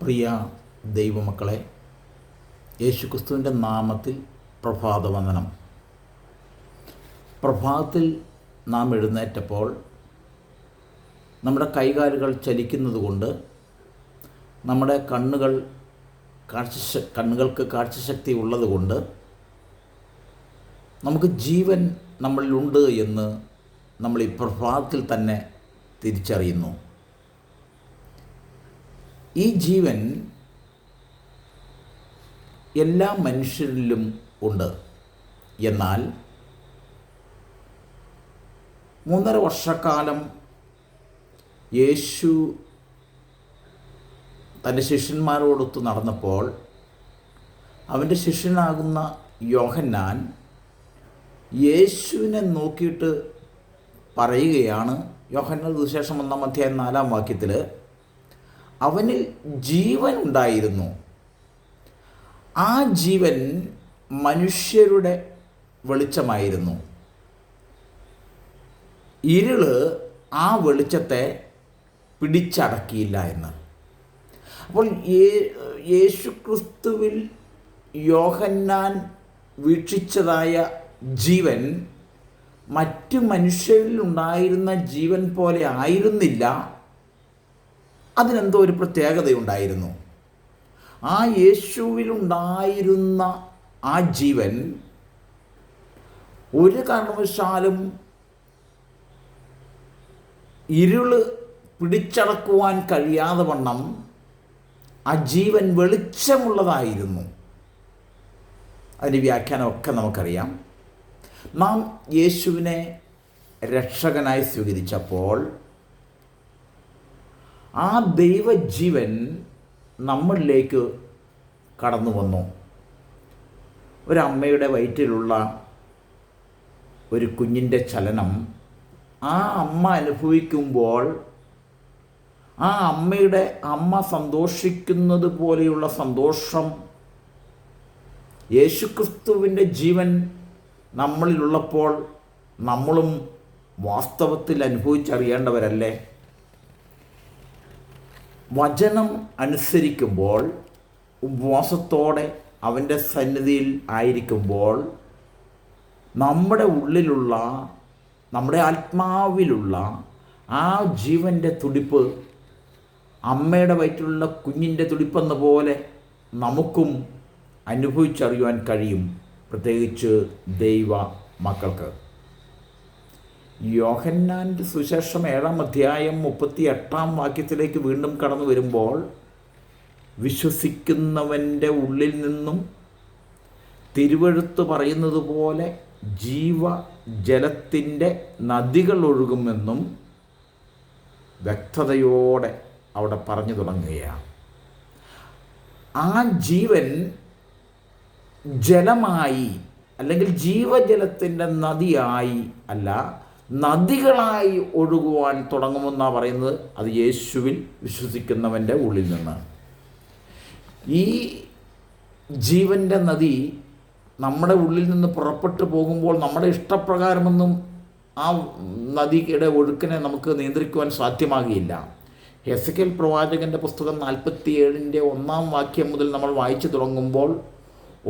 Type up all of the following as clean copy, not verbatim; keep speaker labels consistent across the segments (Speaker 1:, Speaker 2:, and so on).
Speaker 1: പ്രിയ ദൈവമക്കളെ, യേശുക്രിസ്തുവിൻ്റെ നാമത്തിൽ പ്രഭാതവന്ദനം. പ്രഭാതത്തിൽ നാം എഴുന്നേറ്റപ്പോൾ നമ്മുടെ കൈകാലുകൾ ചലിക്കുന്നത് കൊണ്ട് നമ്മുടെ കണ്ണുകൾക്ക് കാഴ്ചശക്തി ഉള്ളതുകൊണ്ട് നമുക്ക് ജീവൻ നമ്മളിലുണ്ട് എന്ന് നമ്മൾ ഈ പ്രഭാതത്തിൽ തന്നെ തിരിച്ചറിയുന്നു. ഈ ജീവൻ എല്ലാ മനുഷ്യരിലും ഉണ്ട്. എന്നാൽ 3.5 വർഷക്കാലം യേശു തൻ്റെ ശിഷ്യന്മാരോടൊത്ത് നടന്നപ്പോൾ അവൻ്റെ ശിഷ്യനാകുന്ന യോഹന്നാൻ യേശുവിനെ നോക്കിയിട്ട് പറയുകയാണ്. യോഹന്നാൻ സുവിശേഷം 1-ാം അധ്യായം 4-ാം വാക്യത്തിൽ അവനിൽ ജീവൻ ഉണ്ടായിരുന്നു, ആ ജീവൻ മനുഷ്യരുടെ വെളിച്ചമായിരുന്നു, ഇരുള് ആ വെളിച്ചത്തെ പിടിച്ചടക്കിയില്ല എന്ന്. അപ്പോൾ യേശുക്രിസ്തുവിൽ യോഹന്നാൻ വീക്ഷിച്ചതായ ജീവൻ മറ്റു മനുഷ്യരിൽ ഉണ്ടായിരുന്ന ജീവൻ പോലെ ആയിരുന്നില്ല. അതിനെന്തോ ഒരു പ്രത്യേകതയുണ്ടായിരുന്നു. ആ യേശുവിലുണ്ടായിരുന്ന ആ ജീവൻ ഒരു കാരണവശാലും ഇരുള് പിടിച്ചടക്കുവാൻ കഴിയാതെ വണ്ണം ആ ജീവൻ വെളിച്ചമുള്ളതായിരുന്നു. അതിൻ്റെ വ്യാഖ്യാനമൊക്കെ നമുക്കറിയാം. നാം യേശുവിനെ രക്ഷകനായി സ്വീകരിച്ചപ്പോൾ ആ ദൈവജീവൻ നമ്മളിലേക്ക് കടന്നു വന്നു. ഒരമ്മയുടെ വയറ്റിലുള്ള ഒരു കുഞ്ഞിൻ്റെ ചലനം ആ അമ്മ അനുഭവിക്കുമ്പോൾ ആ അമ്മ സന്തോഷിക്കുന്നത് പോലെയുള്ള സന്തോഷം യേശുക്രിസ്തുവിൻ്റെ ജീവൻ നമ്മളിലുള്ളപ്പോൾ നമ്മളും വാസ്തവത്തിൽ അനുഭവിച്ചറിയേണ്ടവരല്ലേ? വചനം അനുസരിക്കുമ്പോൾ, ഉപവാസത്തോടെ അവൻ്റെ സന്നിധിയിൽ ആയിരിക്കുമ്പോൾ നമ്മുടെ ഉള്ളിലുള്ള, നമ്മുടെ ആത്മാവിലുള്ള ആ ജീവൻ്റെ തുടിപ്പ് അമ്മയുടെ വയറ്റിലുള്ള കുഞ്ഞിൻ്റെ തുടിപ്പെന്ന പോലെ നമുക്കും അനുഭവിച്ചറിയുവാൻ കഴിയും, പ്രത്യേകിച്ച് ദൈവ മക്കൾക്ക്. യോഹന്നാൻ്റെ സുവിശേഷം 7-ാം അധ്യായം 38-ാം വാക്യത്തിലേക്ക് വീണ്ടും കടന്നു വരുമ്പോൾ വിശ്വസിക്കുന്നവൻ്റെ ഉള്ളിൽ നിന്നും തിരുവെഴുത്ത് പറയുന്നത് പോലെ ജീവജലത്തിൻ്റെ നദികൾ ഒഴുകുമെന്നും വ്യക്തതയോടെ അവിടെ പറഞ്ഞു തുടങ്ങുകയാണ്. ആ ജീവൻ ജലമായി, അല്ലെങ്കിൽ ജീവജലത്തിൻ്റെ നദിയായി അല്ല, നദികളായി ഒഴുകുവാൻ തുടങ്ങുമെന്നാണ് പറയുന്നത്. അത് യേശുവിൽ വിശ്വസിക്കുന്നവൻ്റെ ഉള്ളിൽ നിന്ന്. ഈ ജീവൻ്റെ നദി നമ്മുടെ ഉള്ളിൽ നിന്ന് പുറപ്പെട്ടു പോകുമ്പോൾ നമ്മുടെ ഇഷ്ടപ്രകാരമൊന്നും ആ നദിയുടെ ഒഴുക്കിനെ നമുക്ക് നിയന്ത്രിക്കുവാൻ സാധ്യമാകുകയില്ല. എസെക്കിയേൽ പ്രവാചകൻ്റെ പുസ്തകം 47-ന്റെ 1-ാം വാക്യം മുതൽ നമ്മൾ വായിച്ചു തുടങ്ങുമ്പോൾ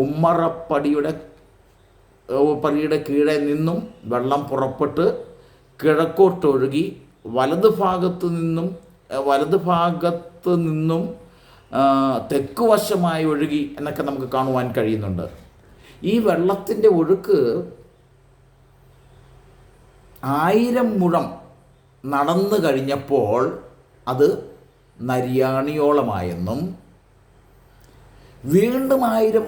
Speaker 1: ഉമ്മറപ്പടിയുടെ കീഴെ നിന്നും വെള്ളം പുറപ്പെട്ട് കിഴക്കോട്ടൊഴുകി വലതുഭാഗത്ത് നിന്നും തെക്കുവശമായി ഒഴുകി എന്നൊക്കെ നമുക്ക് കാണുവാൻ കഴിയുന്നുണ്ട്. ഈ വെള്ളത്തിൻ്റെ ഒഴുക്ക് 1000 മുഴം നടന്നു കഴിഞ്ഞപ്പോൾ അത് നരിയാണിയോളമായെന്നും, വീണ്ടും 1000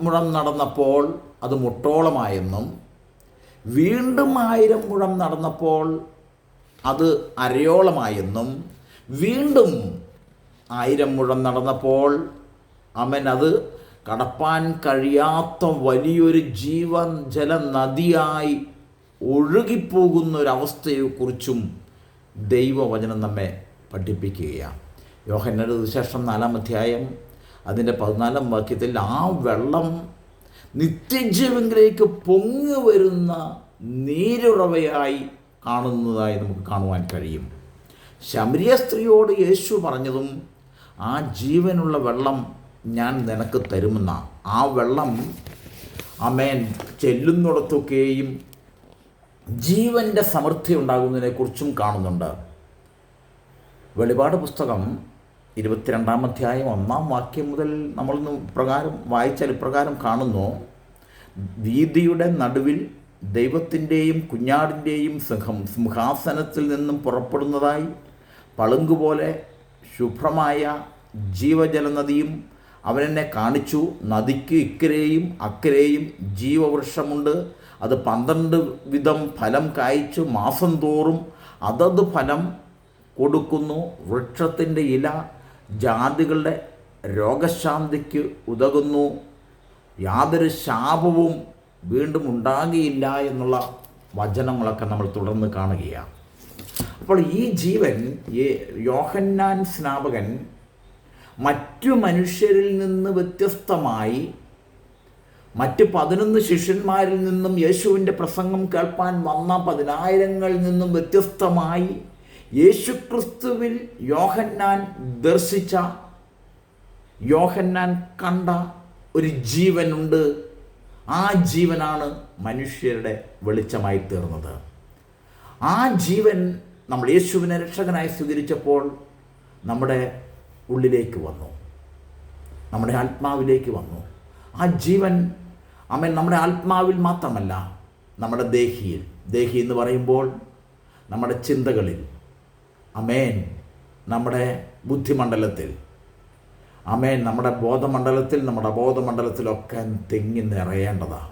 Speaker 1: മുഴം നടന്നപ്പോൾ അത് മുട്ടോളമായെന്നും, വീണ്ടും 1000 മുഴം നടന്നപ്പോൾ അത് അരയോളമായെന്നും, വീണ്ടും 1000 മുഴം നടന്നപ്പോൾ അത് കടപ്പാൻ കഴിയാത്ത വലിയൊരു ജല നദിയായി ഒഴുകിപ്പോകുന്നൊരവസ്ഥയെക്കുറിച്ചും ദൈവവചനം നമ്മെ പഠിപ്പിക്കുകയാണ്. യോഹന്നാന്റെ സുവിശേഷം 4-ാം അധ്യായം അതിൻ്റെ 14-ാം വാക്യത്തിൽ ആ വെള്ളം നിത്യജീവനിലേക്ക് പൊങ്ങി വരുന്ന നീരുറവയായി കാണുന്നതായി നമുക്ക് കാണുവാൻ കഴിയും. ശമരിയ സ്ത്രീയോട് യേശു പറഞ്ഞതും ആ ജീവനുള്ള വെള്ളം ഞാൻ നിനക്ക് തരുമെന്ന ആ വെള്ളം ആമേൻ ചെല്ലുന്നിടത്തൊക്കെയും ജീവൻ്റെ സമൃദ്ധി ഉണ്ടാകുന്നതിനെക്കുറിച്ചും കാണുന്നുണ്ട്. വെളിപാട് പുസ്തകം 22-ാം അധ്യായം 1-ാം വാക്യം മുതൽ നമ്മളൊന്ന് ഇപ്രകാരം വായിച്ചാൽ ഇപ്രകാരം കാണുന്നു. വീഥിയുടെ നടുവിൽ ദൈവത്തിൻ്റെയും കുഞ്ഞാടിൻ്റെയും സിംഹാസനത്തിൽ നിന്നും പുറപ്പെടുന്നതായി പളുങ്കുപോലെ ശുഭ്രമായ ജീവജലനദിയും അവനെന്നെ കാണിച്ചു. നദിക്ക് ഇക്കരെയും അക്കരെയും ജീവവൃക്ഷമുണ്ട്. അത് 12 വിധം ഫലം കായ്ച്ചു മാസം തോറും അതത് ഫലം കൊടുക്കുന്നു. വൃക്ഷത്തിൻ്റെ ഇല ജാതികളുടെ രോഗശാന്തിക്ക് ഉതകുന്നു. യാതൊരു ശാപവും വീണ്ടും ഉണ്ടാകുകയില്ല എന്നുള്ള വചനങ്ങളൊക്കെ നമ്മൾ തുടർന്ന് കാണുകയാണ്. അപ്പോൾ ഈ ജീവൻ യോഹന്നാൻ സ്നാപകൻ മറ്റു മനുഷ്യരിൽ നിന്ന് വ്യത്യസ്തമായി മറ്റ് 11 ശിഷ്യന്മാരിൽ നിന്നും യേശുവിൻ്റെ പ്രസംഗം കേൾപ്പാൻ വന്ന 10,000-ങ്ങളിൽ നിന്നും വ്യത്യസ്തമായി യേശുക്രിസ്തുവിൽ യോഹന്നാൻ ദർശിച്ച, യോഹന്നാൻ കണ്ട ഒരു ജീവനുണ്ട്. ആ ജീവനാണ് മനുഷ്യരുടെ വെളിച്ചമായി തീർന്നത്. ആ ജീവൻ നമ്മൾ യേശുവിനെ രക്ഷകനായി സ്വീകരിച്ചപ്പോൾ നമ്മുടെ ഉള്ളിലേക്ക് വന്നു, നമ്മുടെ ആത്മാവിലേക്ക് വന്നു. ആ ജീവൻ നമ്മുടെ ആത്മാവിൽ മാത്രമല്ല, നമ്മുടെ ദേഹി എന്ന് പറയുമ്പോൾ നമ്മുടെ ചിന്തകളിൽ, നമ്മുടെ ബുദ്ധിമണ്ഡലത്തിൽ, നമ്മുടെ ബോധമണ്ഡലത്തിൽ, നമ്മുടെ അബോധമണ്ഡലത്തിലൊക്കെ തിങ്ങി നിറയേണ്ടതാണ്.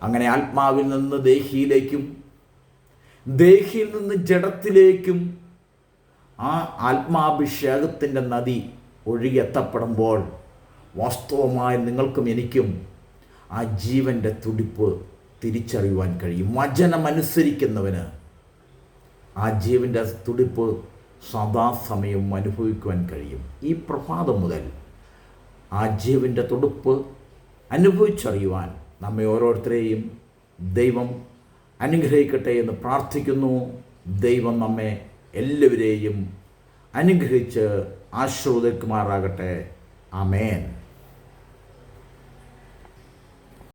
Speaker 1: അങ്ങനെ ആത്മാവിൽ നിന്ന് ദേഹിയിലേക്കും ദേഹിയിൽ നിന്ന് ജഡത്തിലേക്കും ആ ആത്മാഭിഷേകത്തിൻ്റെ നദി ഒഴുകിയെത്തപ്പെടുമ്പോൾ വാസ്തവമായി നിങ്ങൾക്കും എനിക്കും ആ ജീവൻ്റെ തുടിപ്പ് തിരിച്ചറിയുവാൻ കഴിയും. വചനമനുസരിക്കുന്നവന് ആ ജീവൻ്റെ തുടിപ്പ് സദാസമയം അനുഭവിക്കുവാൻ കഴിയും. ഈ പ്രഭാതം മുതൽ ആ ജീവൻ്റെ തുടിപ്പ് അനുഭവിച്ചറിയുവാൻ നമ്മെ ഓരോരുത്തരെയും ദൈവം അനുഗ്രഹിക്കട്ടെ എന്ന് പ്രാർത്ഥിക്കുന്നു. ദൈവം നമ്മെ എല്ലാവരെയും അനുഗ്രഹിച്ച് ആശീർവദിക്കുമാറാകട്ടെ. ആമേൻ.